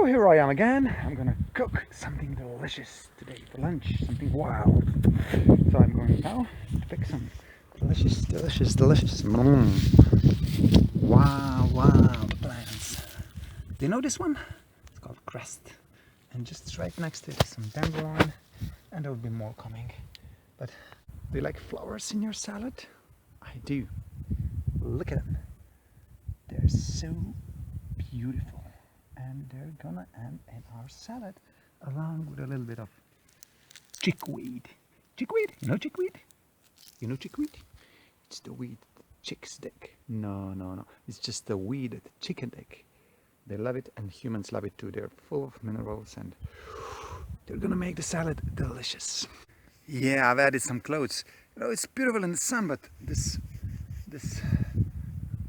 here I am again. I'm gonna cook something delicious today for lunch, something wild. So I'm going now to pick some delicious. Wild plants. Do you know this one? It's called crest. And just right next to it is some dandelion, and there will be more coming. But do you like flowers in your salad? I do. Look at them. They're so beautiful. And they're gonna end in our salad along with a little bit of chickweed. Chickweed? You know chickweed? You know chickweed? It's the weed chicks dig. No. It's just the weed that the chicken dig. They love it and humans love it too. They're full of minerals and they're gonna make the salad delicious. Yeah, I've added some clouds. You know, it's beautiful in the sun, but this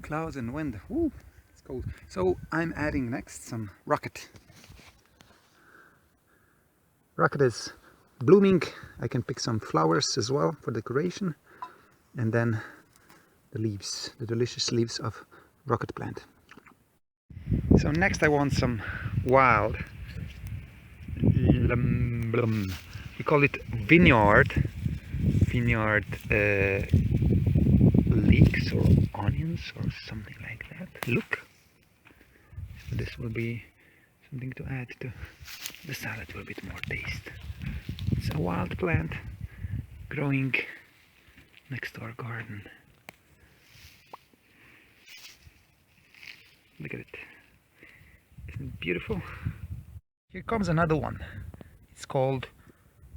clouds and wind, woo, it's cold. So I'm adding next some rocket. Rocket is blooming. I can pick some flowers as well for decoration. And then the leaves, the delicious leaves of rocket plant. So next I want some wild, we call it vineyard leeks or onions or something like that. Look, so this will be something to add to the salad with a bit more taste. It's a wild plant growing next to our garden. Look at it. Isn't it beautiful? Here comes another one. It's called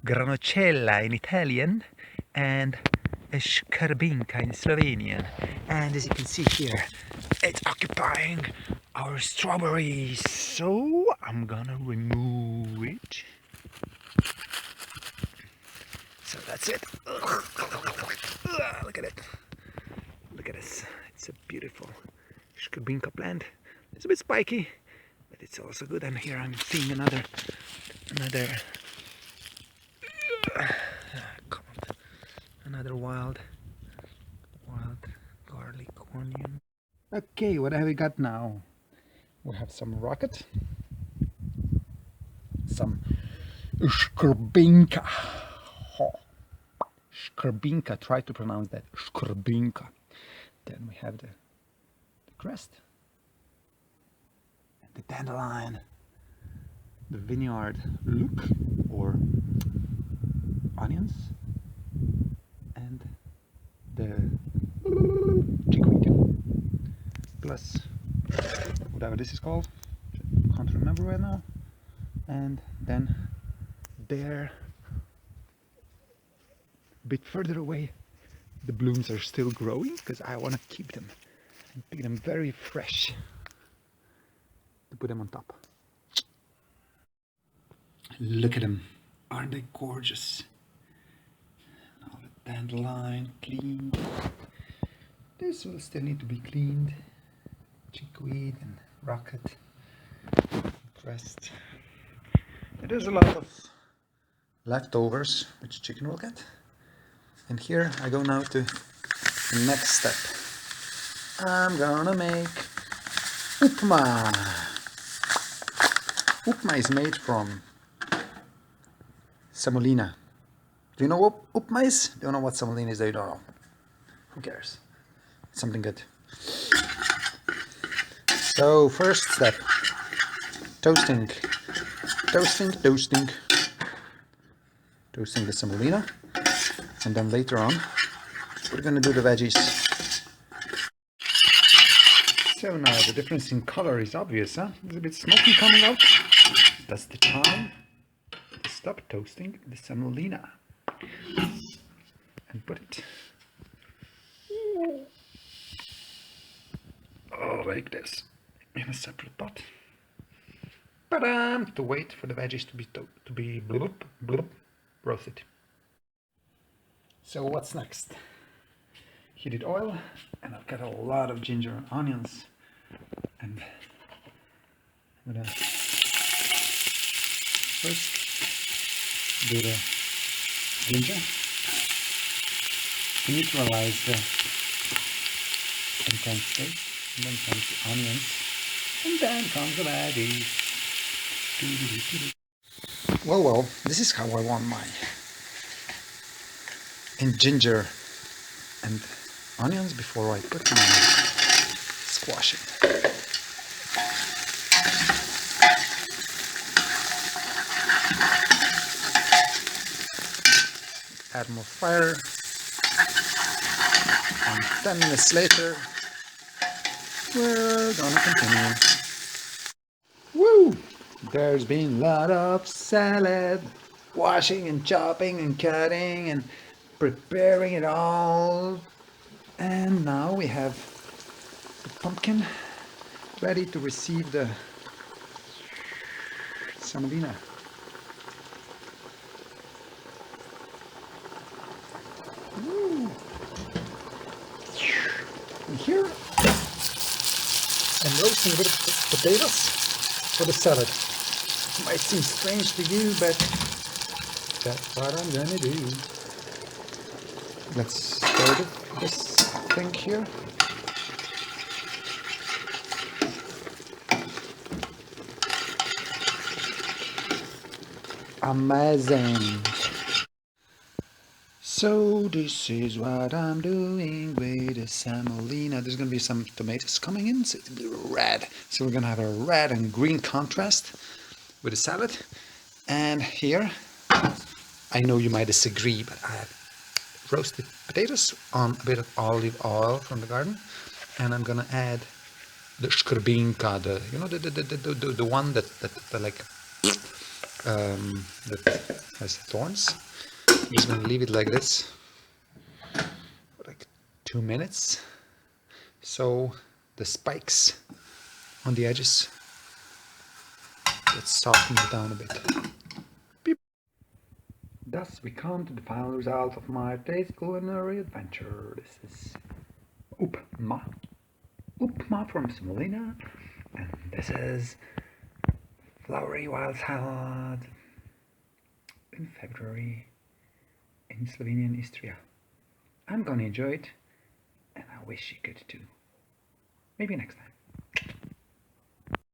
granocella in Italian and a skarbinka in Slovenian. And as you can see here, it's occupying our strawberries. So I'm gonna remove it. So that's it. Look at it. Look at this. It's a beautiful skarbinka plant. It's a bit spiky, but it's also good. And here I'm seeing another wild garlic onion. Okay, what have we got now? We have some rocket, some skarbinka. Skarbinka, try to pronounce that. Skarbinka. Then we have the crest, and the dandelion, the vineyard look or onions, and the chickweed, plus whatever this is called, can't remember right now. And then there, a bit further away, the blooms are still growing because I want to keep them and pick them very fresh to put them on top. Look at them, aren't they gorgeous? All the dandelion cleaned. This will still need to be cleaned. Chickweed and rocket, crest. There's a lot of leftovers which chicken will get. And here I go now to the next step. I'm gonna make upma. Upma is made from semolina. Do you know what upma is? Do you know what semolina is? You don't know. Who cares? It's something good. So first step, toasting the semolina, and then later on we're gonna do the veggies. So now the difference in color is obvious, huh? There's a bit smoky coming out. That's the time to stop toasting the semolina and put it like this in a separate pot. To wait for the veggies to be roasted. So what's next? Heated oil, and I've got a lot of ginger and onions, and I'm gonna first do the ginger to neutralize the intense taste, and then comes the onions, and then comes the veggies. Well, this is how I want my ginger and onions before I put my squash in. Add more fire, and 10 minutes later we're gonna continue. Woo! There's been a lot of salad, washing and chopping and cutting and preparing it all. And now we have the pumpkin ready to receive the semolina. Woo! And here I'm roasting a bit of potatoes for the salad. It might seem strange to you, but that's what I'm gonna do. Let's start this thing here. Amazing. So this is what I'm doing with the semolina. There's gonna be some tomatoes coming in, so it'll be red. So we're gonna have a red and green contrast with the salad. And here, I know you might disagree, but I have roasted potatoes on a bit of olive oil from the garden, and I'm gonna add the skrbinka, the one that like that has thorns. I'm just gonna leave it like this for like 2 minutes, so the spikes on the edges get softened down a bit. Beep. Thus we come to the final result of my taste culinary adventure. This is upma from semolina, and this is flowery wild salad in February in Slovenia and Istria. I'm gonna enjoy it, and I wish you could too. Maybe next time.